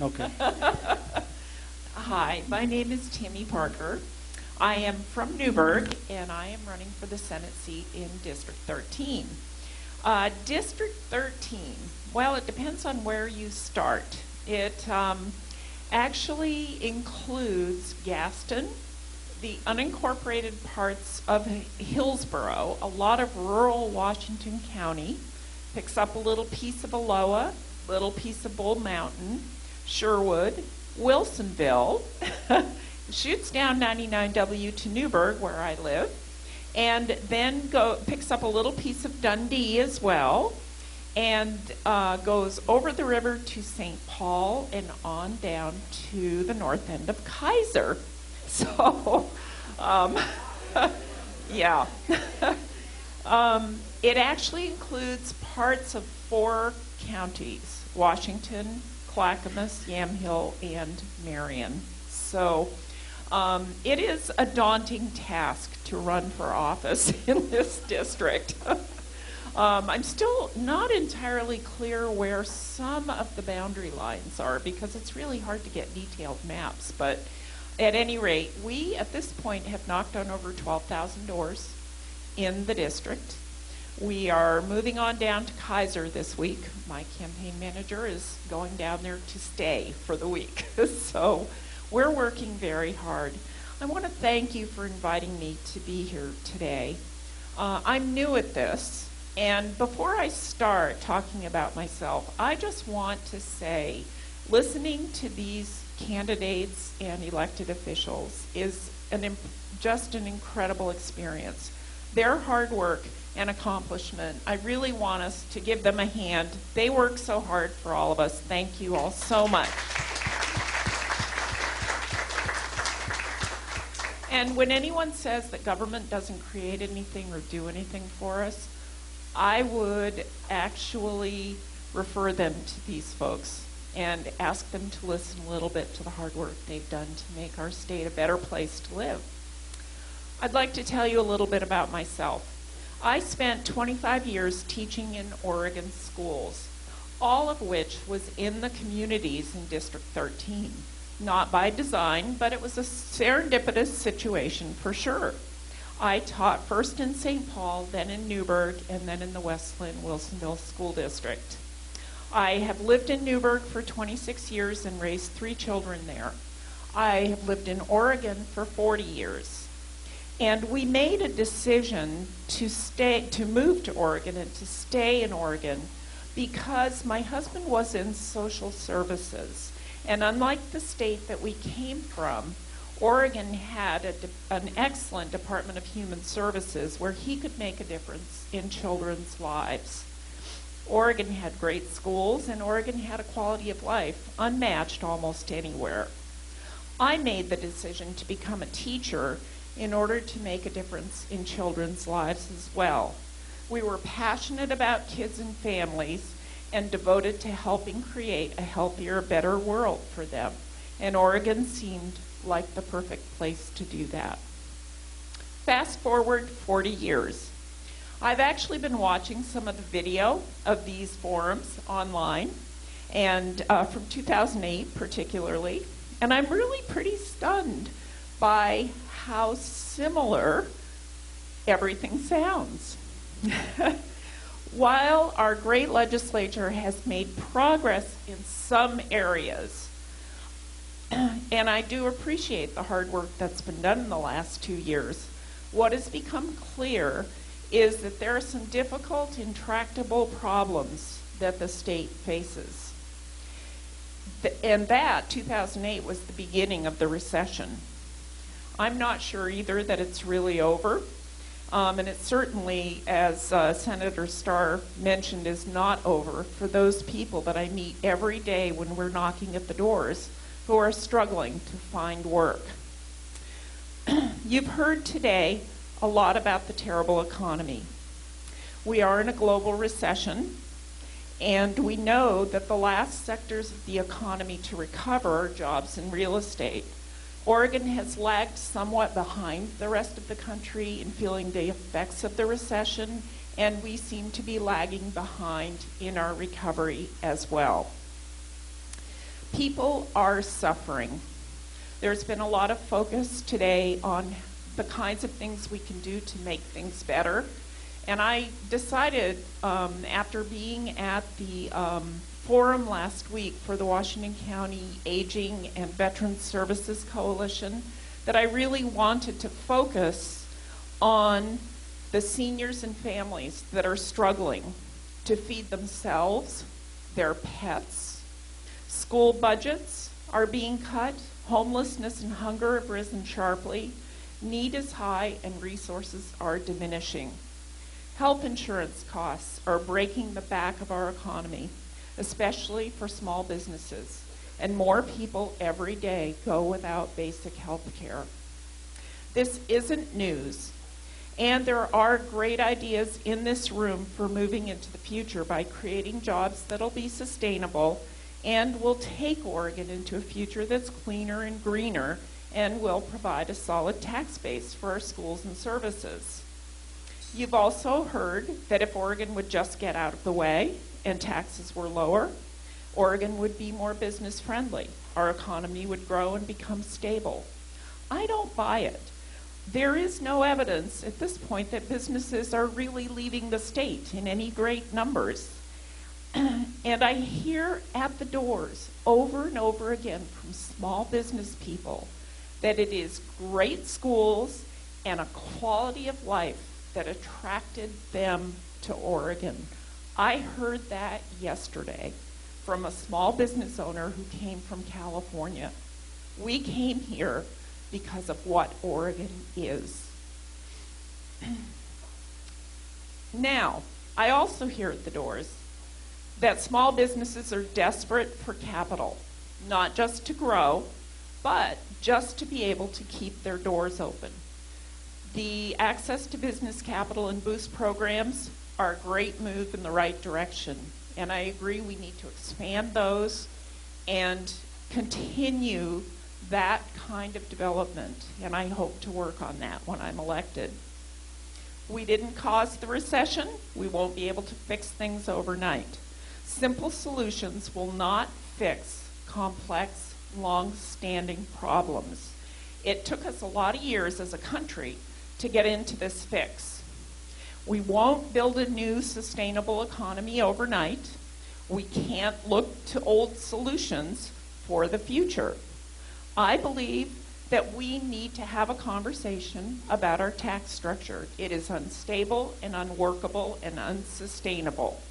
Okay. Hi, my name is Timi Parker. I am from Newburgh, and I am running for the Senate seat in District 13. District 13, well, it depends on where you start. It actually includes Gaston, the unincorporated parts of Hillsborough, a lot of rural Washington County, picks up a little piece of Aloha, little piece of Bull Mountain, Sherwood, Wilsonville, shoots down 99W to Newburgh, where I live, and then picks up a little piece of Dundee as well, and goes over the river to St. Paul and on down to the north end of Kaiser. So, yeah. It actually includes parts of 4 counties: Washington, Clackamas, Yamhill, and Marion. So it is a daunting task to run for office in this district. I'm still not entirely clear where some of the boundary lines are because it's really hard to get detailed maps. But at any rate, we at this point have knocked on over 12,000 doors in the district. We are moving on down to Kaiser this week. My campaign manager is going down there to stay for the week. So we're working very hard. I want to thank you for inviting me to be here today. I'm new at this, and before I start talking about myself, I just want to say, listening to these candidates and elected officials is just an incredible experience. Their hard work and accomplishment, I really want us to give them a hand. They work so hard for all of us. Thank you all so much. And when anyone says that government doesn't create anything or do anything for us, I would actually refer them to these folks and ask them to listen a little bit to the hard work they've done to make our state a better place to live. I'd like to tell you a little bit about myself. I spent 25 years teaching in Oregon schools, all of which was in the communities in District 13. Not by design, but it was a serendipitous situation for sure. I taught first in St. Paul, then in Newburgh, and then in the Westland-Wilsonville School District. I have lived in Newburgh for 26 years and raised 3 children there. I have lived in Oregon for 40 years. And we made a decision to move to Oregon and to stay in Oregon because my husband was in social services. And unlike the state that we came from, Oregon had an excellent Department of Human Services where he could make a difference in children's lives. Oregon had great schools, and Oregon had a quality of life unmatched almost anywhere. I made the decision to become a teacher in order to make a difference in children's lives as well. We were passionate about kids and families and devoted to helping create a healthier, better world for them. And Oregon seemed like the perfect place to do that. Fast forward 40 years. I've actually been watching some of the video of these forums online, and from 2008 particularly, and I'm really pretty stunned by how similar everything sounds. While our great legislature has made progress in some areas, and I do appreciate the hard work that's been done in the last 2 years, what has become clear is that there are some difficult, intractable problems that the state faces. And that, 2008, was the beginning of the recession. I'm not sure either that it's really over. And it certainly, as Senator Starr mentioned, is not over for those people that I meet every day when we're knocking at the doors who are struggling to find work. You've heard today a lot about the terrible economy. We are in a global recession, and we know that the last sectors of the economy to recover are jobs and real estate. Oregon has lagged somewhat behind the rest of the country in feeling the effects of the recession, and we seem to be lagging behind in our recovery as well. People are suffering. There's been a lot of focus today on the kinds of things we can do to make things better. And I decided, after being at the forum last week for the Washington County Aging and Veterans Services Coalition, that I really wanted to focus on the seniors and families that are struggling to feed themselves, their pets. School budgets are being cut. Homelessness and hunger have risen sharply. Need is high and resources are diminishing. Health insurance costs are breaking the back of our economy, especially for small businesses. And more people every day go without basic health care. This isn't news. And there are great ideas in this room for moving into the future by creating jobs that'll be sustainable and will take Oregon into a future that's cleaner and greener and will provide a solid tax base for our schools and services. You've also heard that if Oregon would just get out of the way and taxes were lower, Oregon would be more business friendly. Our economy would grow and become stable. I don't buy it. There is no evidence at this point that businesses are really leaving the state in any great numbers. And I hear at the doors over and over again from small business people that it is great schools and a quality of life that attracted them to Oregon. I heard that yesterday from a small business owner who came from California. We came here because of what Oregon is. Now, I also hear at the doors that small businesses are desperate for capital, not just to grow, but just to be able to keep their doors open. The access to business capital and boost programs are a great move in the right direction, and I agree we need to expand those and continue that kind of development, and I hope to work on that when I'm elected. We didn't cause the recession. We won't be able to fix things overnight. Simple solutions will not fix complex, long-standing problems. It took us a lot of years as a country to get into this fix. We won't build a new sustainable economy overnight. We can't look to old solutions for the future. I believe that we need to have a conversation about our tax structure. It is unstable and unworkable and unsustainable,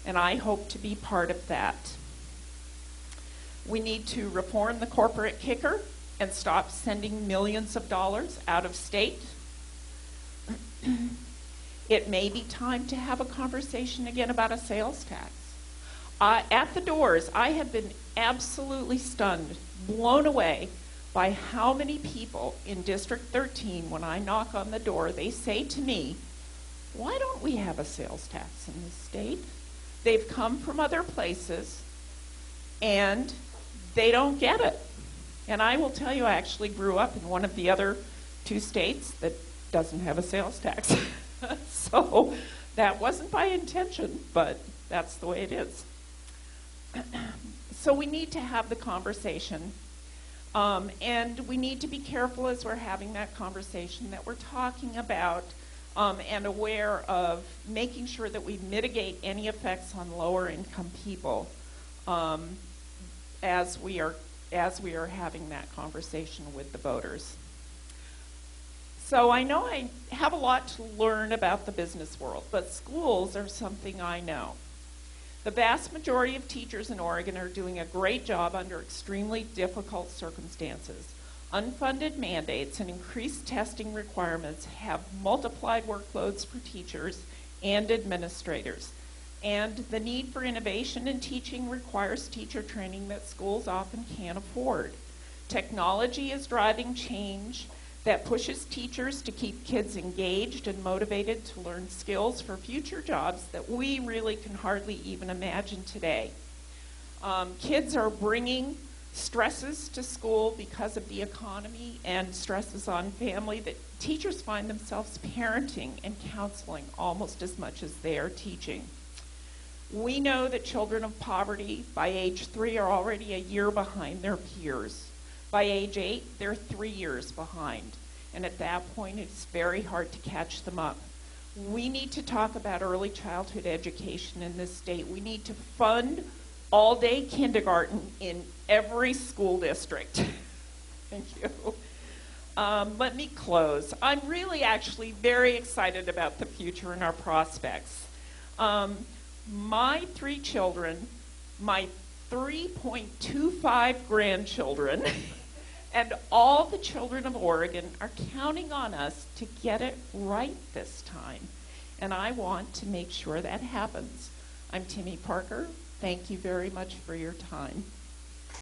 and I hope to be part of that. We need to reform the corporate kicker and stop sending millions of dollars out of state. It may be time to have a conversation again about a sales tax. At the doors, I have been absolutely stunned, blown away by how many people in District 13, when I knock on the door, they say to me, why don't we have a sales tax in this state? They've come from other places, and they don't get it. And I will tell you, I actually grew up in one of the other two states that doesn't have a sales tax. So that wasn't by intention, but that's the way it is. So we need to have the conversation, and we need to be careful as we're having that conversation that we're talking about and aware of making sure that we mitigate any effects on lower income people as we are having that conversation with the voters. So I know I have a lot to learn about the business world, but schools are something I know. The vast majority of teachers in Oregon are doing a great job under extremely difficult circumstances. Unfunded mandates and increased testing requirements have multiplied workloads for teachers and administrators. And the need for innovation in teaching requires teacher training that schools often can't afford. Technology is driving change that pushes teachers to keep kids engaged and motivated to learn skills for future jobs that we really can hardly even imagine today. Kids are bringing stresses to school because of the economy and stresses on family that teachers find themselves parenting and counseling almost as much as they are teaching. We know that children of poverty by age 3 are already a year behind their peers. By age 8, they're 3 years behind. And at that point, it's very hard to catch them up. We need to talk about early childhood education in this state. We need to fund all-day kindergarten in every school district. Thank you. Let me close. I'm really actually very excited about the future and our prospects. My 3 children, my 3.25 grandchildren, and all the children of Oregon are counting on us to get it right this time. And I want to make sure that happens. I'm Timi Parker. Thank you very much for your time.